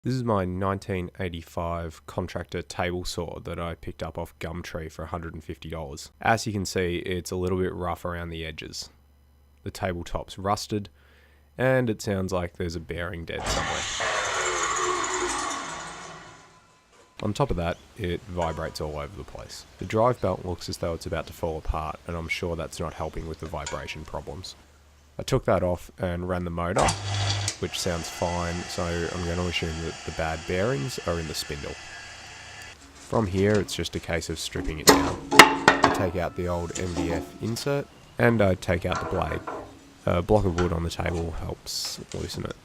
This is my 1985 contractor table saw that I picked up off Gumtree for $150. As you can see, it's a little bit rough around the edges. The tabletop's rusted, and it sounds like there's a bearing dead somewhere. On top of that, it vibrates all over the place. The drive belt looks as though it's about to fall apart, and I'm sure that's not helping with the vibration problems. I took that off and ran the motor, which sounds fine, so I'm going to assume that the bad bearings are in the spindle. From here, it's just a case of stripping it down. I take out the old MDF insert, and I take out the blade. A block of wood on the table helps loosen it.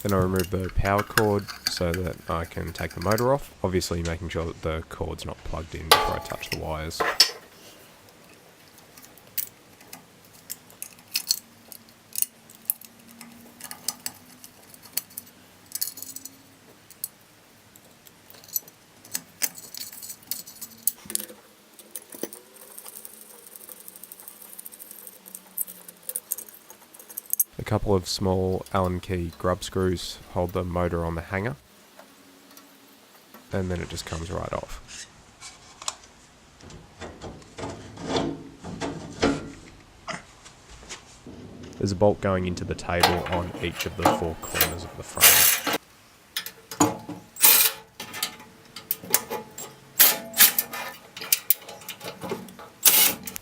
Then I remove the power cord so that I can take the motor off, obviously making sure that the cord's not plugged in before I touch the wires. A couple of small Allen key grub screws hold the motor on the hanger, and then it just comes right off. There's a bolt going into the table on each of the four corners of the frame.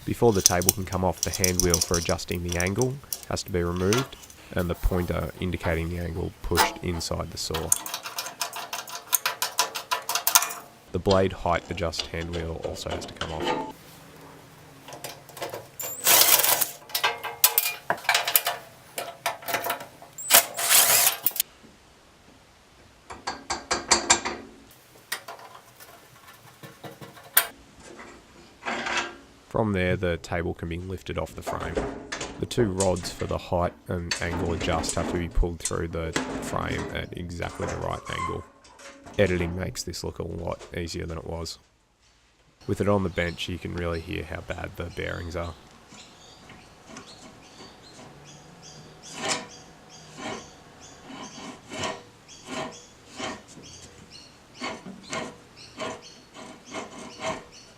Before the table can come off, the hand wheel for adjusting the angle has to be removed, and the pointer indicating the angle pushed inside the saw. The blade height adjust hand wheel also has to come off. From there, the table can be lifted off the frame. The two rods for the height and angle adjust have to be pulled through the frame at exactly the right angle. Editing makes this look a lot easier than it was. With it on the bench, you can really hear how bad the bearings are.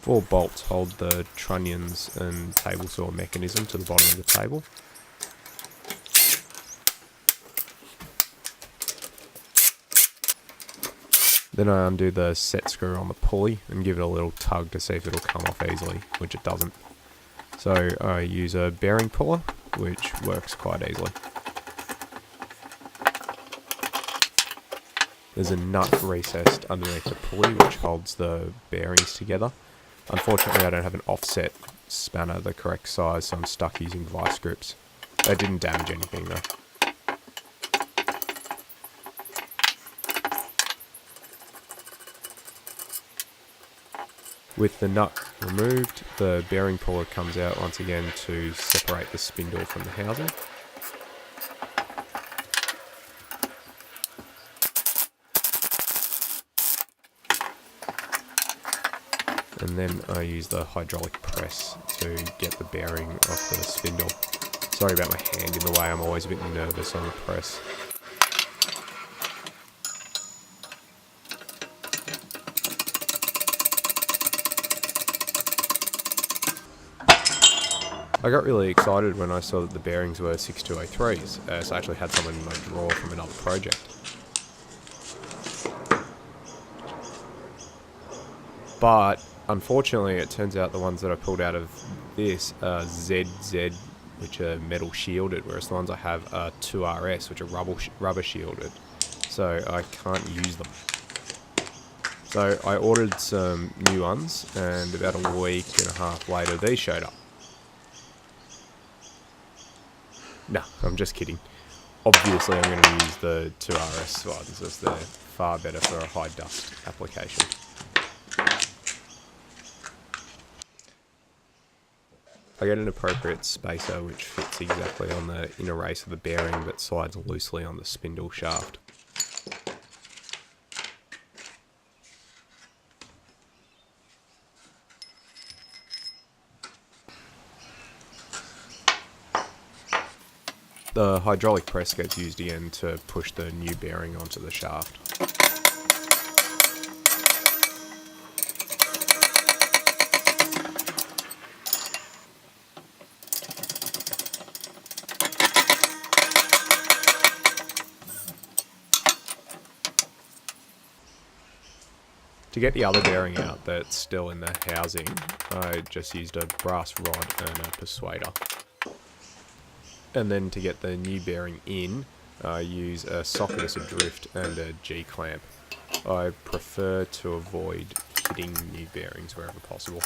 Four bolts hold the trunnions and table saw mechanism to the bottom of the table. Then I undo the set screw on the pulley and give it a little tug to see if it'll come off easily, which it doesn't. So I use a bearing puller, which works quite easily. There's a nut recessed underneath the pulley which holds the bearings together. Unfortunately, I don't have an offset spanner the correct size, so I'm stuck using vice grips. They didn't damage anything though. With the nut removed, the bearing puller comes out once again to separate the spindle from the housing. And then I use the hydraulic press to get the bearing off the spindle. Sorry about my hand in the way, I'm always a bit nervous on the press. I got really excited when I saw that the bearings were 6203s, as I actually had some in my drawer from another project. But unfortunately, it turns out the ones that I pulled out of this are ZZ, which are metal shielded, whereas the ones I have are 2RS, which are rubber shielded. So I can't use them. So I ordered some new ones, and about a week and a half later, these showed up. No, I'm just kidding. Obviously, I'm going to use the 2RS ones, as they're far better for a high dust application. I get an appropriate spacer which fits exactly on the inner race of the bearing but slides loosely on the spindle shaft. The hydraulic press gets used again to push the new bearing onto the shaft. To get the other bearing out that's still in the housing, I just used a brass rod and a persuader. And then to get the new bearing in, I use a socket as a drift and a G-clamp. I prefer to avoid hitting new bearings wherever possible.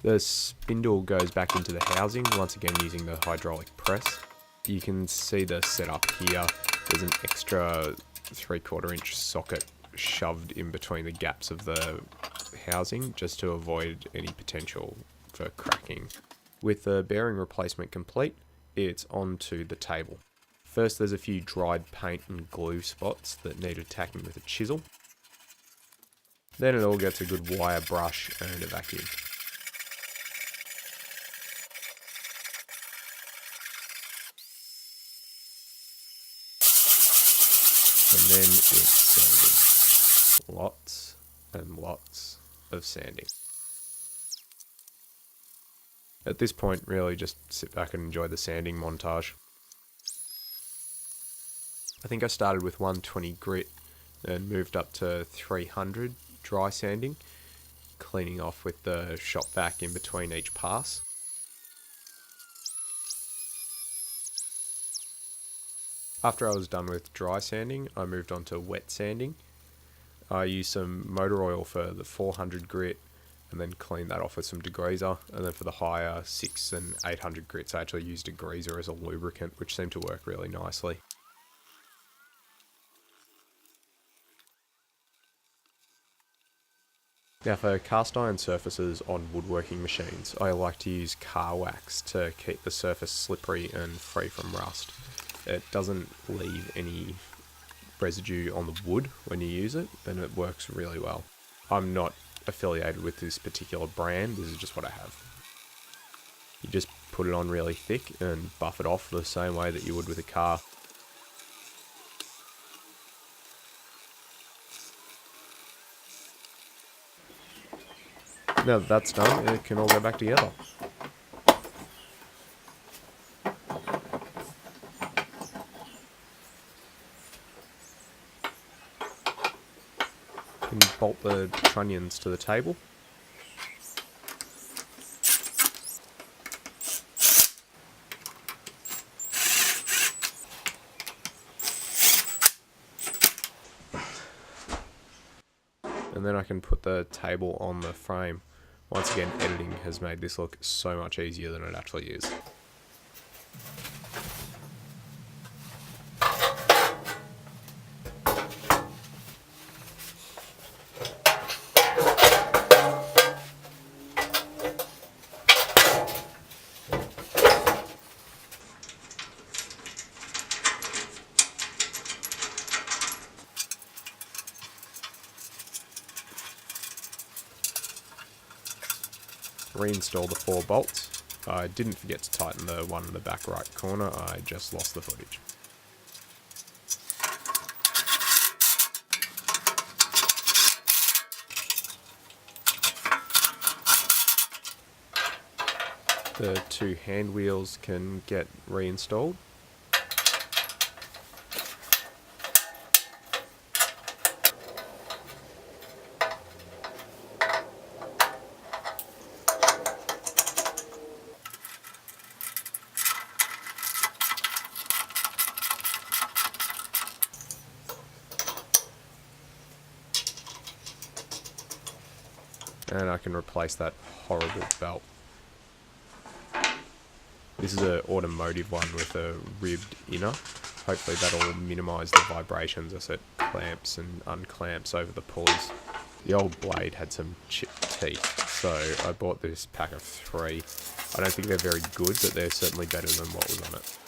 The spindle goes back into the housing, once again using the hydraulic press. You can see the setup here. There's an extra 3/4 inch socket shoved in between the gaps of the housing just to avoid any potential for cracking. With the bearing replacement complete, it's onto the table. First, there's a few dried paint and glue spots that need attacking with a chisel. Then it all gets a good wire brush and a vacuum. And then it's sanding. Lots and lots of sanding. At this point, really just sit back and enjoy the sanding montage. I think I started with 120 grit and moved up to 300 dry sanding, cleaning off with the shop vac in between each pass. After I was done with dry sanding, I moved on to wet sanding. I used some motor oil for the 400 grit and then cleaned that off with some degreaser. And then for the higher 6 and 800 grits, I actually used degreaser as a lubricant, which seemed to work really nicely. Now for cast iron surfaces on woodworking machines, I like to use car wax to keep the surface slippery and free from rust. It doesn't leave any residue on the wood when you use it, and it works really well. I'm not affiliated with this particular brand, this is just what I have. You just put it on really thick and buff it off the same way that you would with a car. Now that that's done, it can all go back together. You can bolt the trunnions to the table. And then I can put the table on the frame. Once again, editing has made this look so much easier than it actually is. Reinstall the 4 bolts. I didn't forget to tighten the one in the back right corner, I just lost the footage. The 2 hand wheels can get reinstalled. And I can replace that horrible belt. This is an automotive one with a ribbed inner. Hopefully that'll minimise the vibrations as it clamps and unclamps over the pulleys. The old blade had some chipped teeth, so I bought this pack of 3. I don't think they're very good, but they're certainly better than what was on it.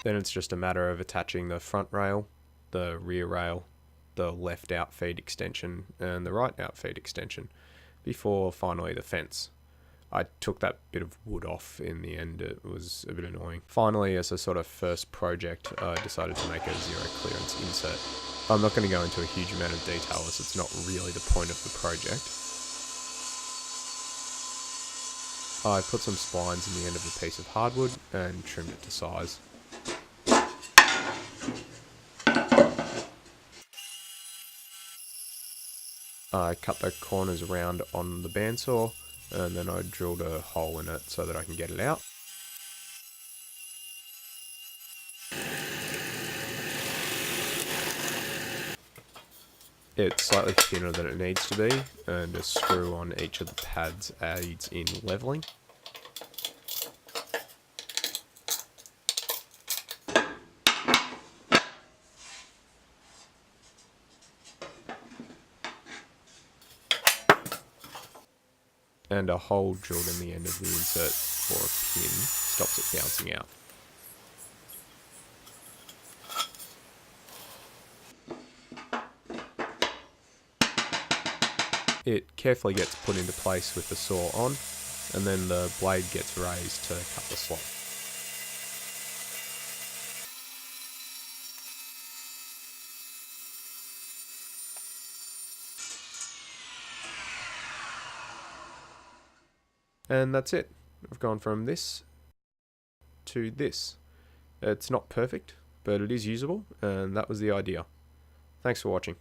Then it's just a matter of attaching the front rail, the rear rail, the left outfeed extension and the right outfeed extension before finally the fence. I took that bit of wood off in the end, it was a bit annoying. Finally, as a sort of first project, I decided to make a zero clearance insert. I'm not going to go into a huge amount of detail as it's not really the point of the project. I put some splines in the end of a piece of hardwood and trimmed it to size. I cut the corners around on the bandsaw and then I drilled a hole in it so that I can get it out. It's slightly thinner than it needs to be, and a screw on each of the pads aids in levelling. And a hole drilled in the end of the insert for a pin stops it bouncing out. It carefully gets put into place with the saw on, and then the blade gets raised to cut the slot. And that's it. I've gone from this to this. It's not perfect, but it is usable, and that was the idea. Thanks for watching.